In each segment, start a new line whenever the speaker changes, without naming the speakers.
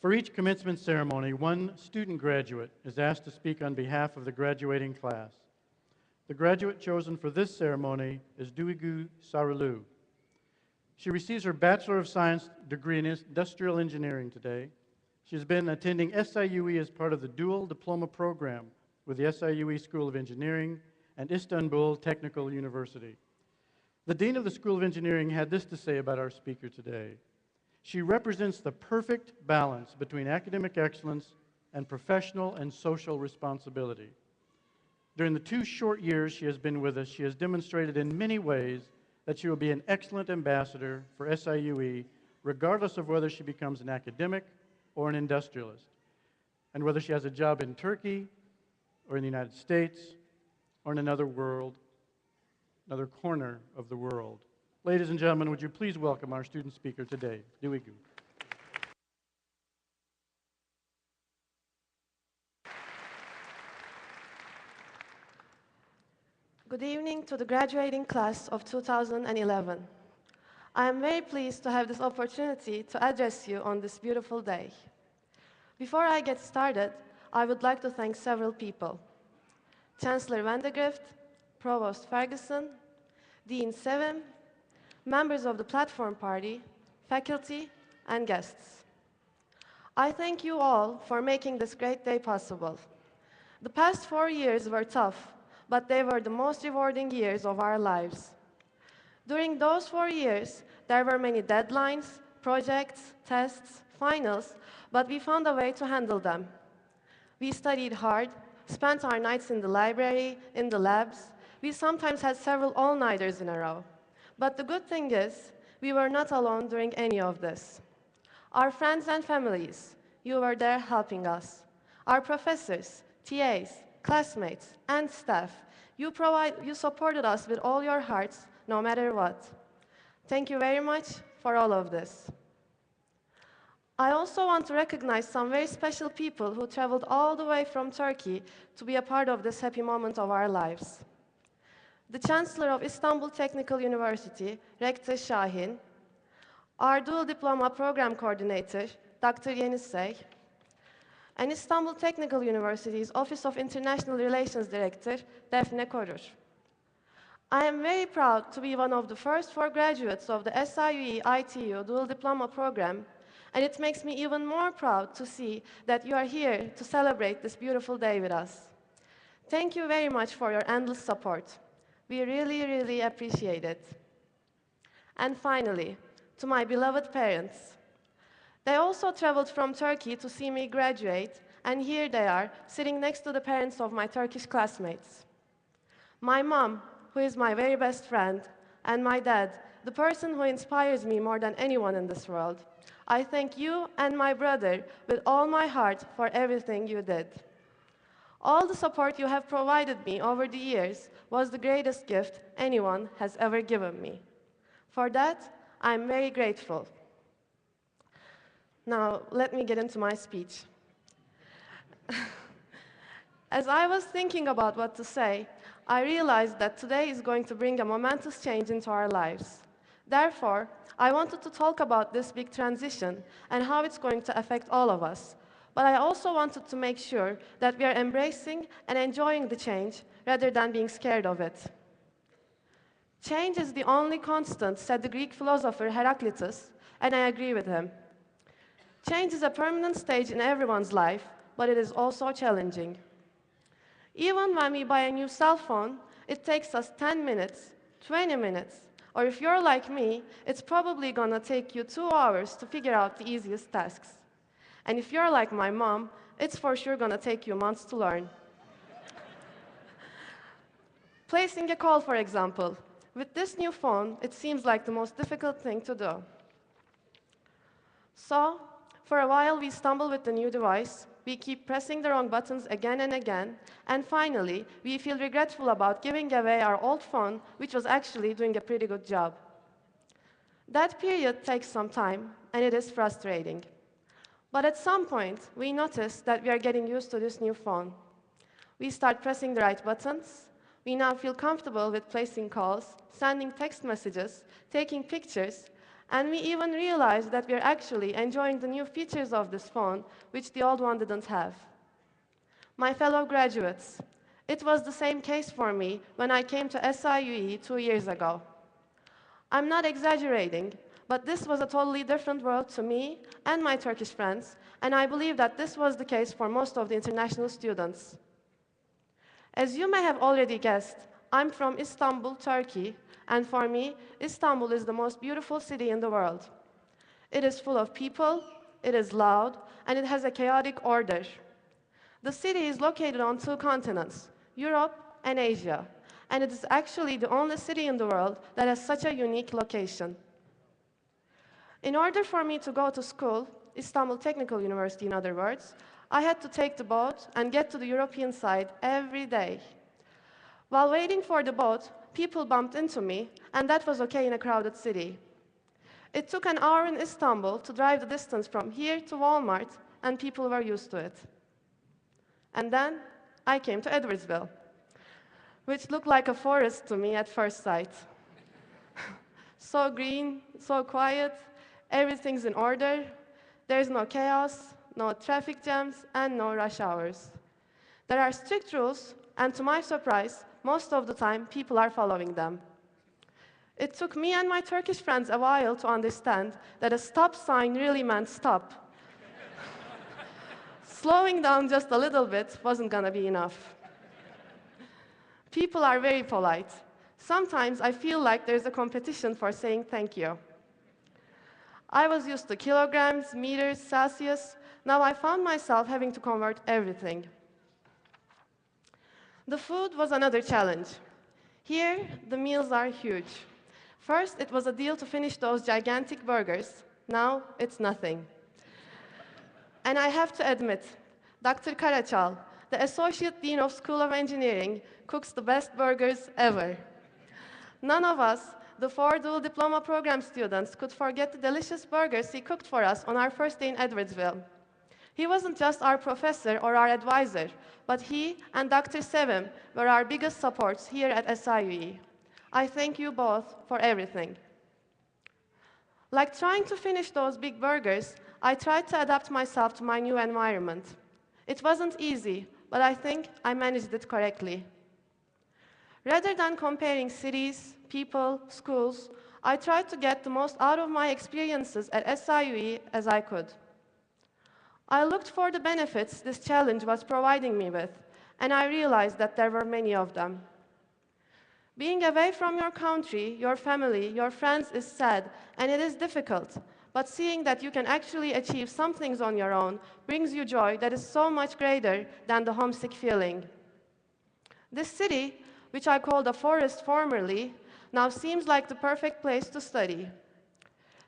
For each commencement ceremony, one student graduate is asked to speak on behalf of the graduating class. The graduate chosen for this ceremony is Duygu-Sagiroglu. She receives her Bachelor of Science degree in Industrial Engineering today. She has been attending SIUE as part of the dual diploma program with the SIUE School of Engineering and Istanbul Technical University. The Dean of the School of Engineering had this to say about our speaker today. She represents the perfect balance between academic excellence and professional and social responsibility. During the 2 short years she has been with us, she has demonstrated in many ways that she will be an excellent ambassador for SIUE, regardless of whether she becomes an academic or an industrialist, and whether she has a job in Turkey or in the United States or in another corner of the world. Ladies and gentlemen, would you please welcome our student speaker today, Duygu.
Good evening to the graduating class of 2011. I am very pleased to have this opportunity to address you on this beautiful day. Before I get started, I would like to thank several people. Chancellor Vandegrift, Provost Ferguson, Dean Sevim, members of the Platform Party, faculty, and guests. I thank you all for making this great day possible. The past 4 years were tough, but they were the most rewarding years of our lives. During those 4 years, there were many deadlines, projects, tests, finals, but we found a way to handle them. We studied hard, spent our nights in the library, in the labs. We sometimes had several all-nighters in a row. But the good thing is, we were not alone during any of this. Our friends and families, you were there helping us. Our professors, TAs, classmates, and staff, you supported us with all your hearts, no matter what. Thank you very much for all of this. I also want to recognize some very special people who traveled all the way from Turkey to be a part of this happy moment of our lives. The Chancellor of Istanbul Technical University, Rector Şahin, our dual diploma program coordinator, Dr. Yenisey, and Istanbul Technical University's Office of International Relations Director, Defne Korur. I am very proud to be one of the first 4 graduates of the SIUE ITU dual diploma program, and it makes me even more proud to see that you are here to celebrate this beautiful day with us. Thank you very much for your endless support. We really, really appreciate it. And finally, to my beloved parents. They also traveled from Turkey to see me graduate, and here they are, sitting next to the parents of my Turkish classmates. My mom, who is my very best friend, and my dad, the person who inspires me more than anyone in this world. I thank you and my brother with all my heart for everything you did. All the support you have provided me over the years was the greatest gift anyone has ever given me. For that, I'm very grateful. Now, let me get into my speech. As I was thinking about what to say, I realized that today is going to bring a momentous change into our lives. Therefore, I wanted to talk about this big transition and how it's going to affect all of us. But I also wanted to make sure that we are embracing and enjoying the change rather than being scared of it. Change is the only constant, said the Greek philosopher Heraclitus, and I agree with him. Change is a permanent stage in everyone's life, but it is also challenging. Even when we buy a new cell phone, it takes us 10 minutes, 20 minutes, or if you're like me, it's probably gonna take you 2 hours to figure out the easiest tasks. And if you're like my mom, it's for sure gonna take you months to learn. Placing a call, for example. With this new phone, it seems like the most difficult thing to do. So, for a while we stumble with the new device, we keep pressing the wrong buttons again and again, and finally, we feel regretful about giving away our old phone, which was actually doing a pretty good job. That period takes some time, and it is frustrating. But at some point, we notice that we are getting used to this new phone. We start pressing the right buttons. We now feel comfortable with placing calls, sending text messages, taking pictures, And we even realized that we're actually enjoying the new features of this phone, which the old one didn't have. My fellow graduates, it was the same case for me when I came to SIUE 2 years ago. I'm not exaggerating, but this was a totally different world to me and my Turkish friends, and I believe that this was the case for most of the international students. As you may have already guessed, I'm from Istanbul, Turkey, and for me, Istanbul is the most beautiful city in the world. It is full of people, it is loud, and it has a chaotic order. The city is located on 2 continents, Europe and Asia, and it is actually the only city in the world that has such a unique location. In order for me to go to school, Istanbul Technical University in other words, I had to take the boat and get to the European side every day. While waiting for the boat, people bumped into me, and that was okay in a crowded city. It took an hour in Istanbul to drive the distance from here to Walmart, and people were used to it. And then I came to Edwardsville, which looked like a forest to me at first sight. So green, so quiet, everything's in order, there's no chaos, no traffic jams, and no rush hours. There are strict rules, and to my surprise, most of the time, people are following them. It took me and my Turkish friends a while to understand that a stop sign really meant stop. Slowing down just a little bit wasn't gonna be enough. People are very polite. Sometimes I feel like there's a competition for saying thank you. I was used to kilograms, meters, Celsius. Now I found myself having to convert everything. The food was another challenge. Here, the meals are huge. First, it was a deal to finish those gigantic burgers. Now, it's nothing. And I have to admit, Dr. Karachal, the Associate Dean of School of Engineering, cooks the best burgers ever. None of us, the 4 dual diploma program students, could forget the delicious burgers he cooked for us on our first day in Edwardsville. He wasn't just our professor or our advisor, but he and Dr. Sevim were our biggest supports here at SIUE. I thank you both for everything. Like trying to finish those big burgers, I tried to adapt myself to my new environment. It wasn't easy, but I think I managed it correctly. Rather than comparing cities, people, schools, I tried to get the most out of my experiences at SIUE as I could. I looked for the benefits this challenge was providing me with, and I realized that there were many of them. Being away from your country, your family, your friends is sad, and it is difficult, but seeing that you can actually achieve some things on your own brings you joy that is so much greater than the homesick feeling. This city, which I called a forest formerly, now seems like the perfect place to study.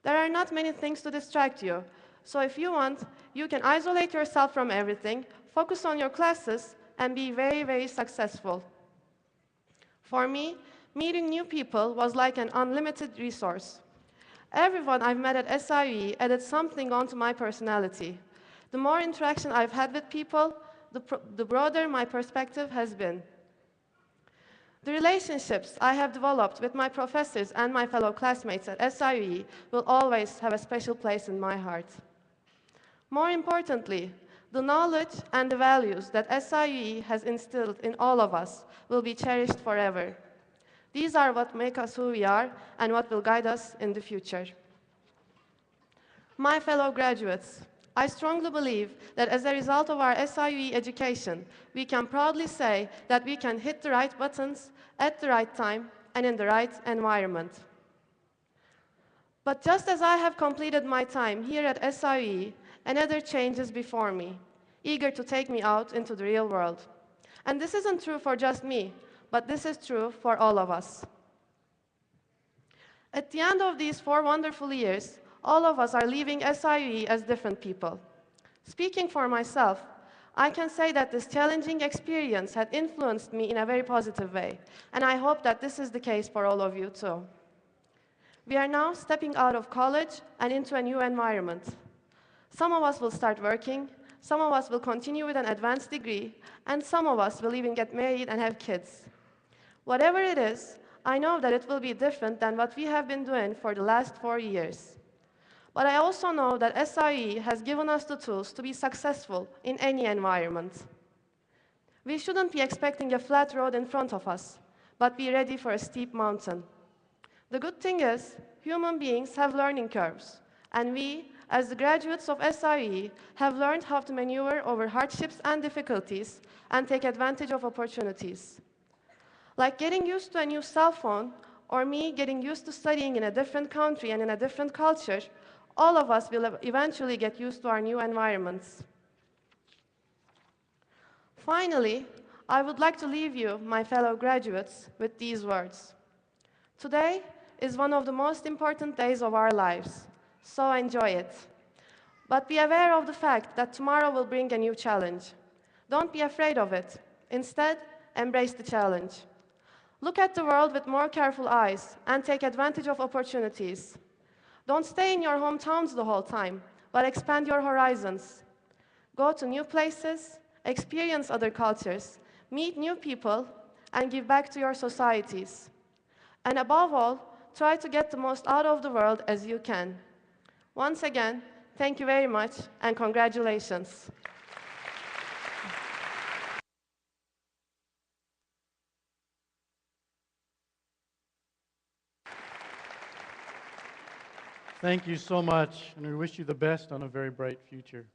There are not many things to distract you, so if you want, you can isolate yourself from everything, focus on your classes, and be very, very successful. For me, meeting new people was like an unlimited resource. Everyone I've met at SIUE added something onto my personality. The more interaction I've had with people, the broader my perspective has been. The relationships I have developed with my professors and my fellow classmates at SIUE will always have a special place in my heart. More importantly, the knowledge and the values that SIUE has instilled in all of us will be cherished forever. These are what make us who we are and what will guide us in the future. My fellow graduates, I strongly believe that as a result of our SIUE education, we can proudly say that we can hit the right buttons at the right time and in the right environment. But just as I have completed my time here at SIUE, another change is before me, eager to take me out into the real world. And this isn't true for just me, but this is true for all of us. At the end of these 4 wonderful years, all of us are leaving SIUE as different people. Speaking for myself, I can say that this challenging experience had influenced me in a very positive way, and I hope that this is the case for all of you too. We are now stepping out of college and into a new environment. Some of us will start working, some of us will continue with an advanced degree, and some of us will even get married and have kids. Whatever it is, I know that it will be different than what we have been doing for the last 4 years. But I also know that SIE has given us the tools to be successful in any environment. We shouldn't be expecting a flat road in front of us, but be ready for a steep mountain. The good thing is, human beings have learning curves, and we, as the graduates of SIE, have learned how to maneuver over hardships and difficulties and take advantage of opportunities. Like getting used to a new cell phone, or me getting used to studying in a different country and in a different culture, all of us will eventually get used to our new environments. Finally, I would like to leave you, my fellow graduates, with these words. Today is one of the most important days of our lives, so enjoy it. But be aware of the fact that tomorrow will bring a new challenge. Don't be afraid of it. Instead, embrace the challenge. Look at the world with more careful eyes and take advantage of opportunities. Don't stay in your hometowns the whole time, but expand your horizons. Go to new places, experience other cultures, meet new people, and give back to your societies. And above all, try to get the most out of the world as you can. Once again, thank you very much, and congratulations.
Thank you so much, and we wish you the best on a very bright future.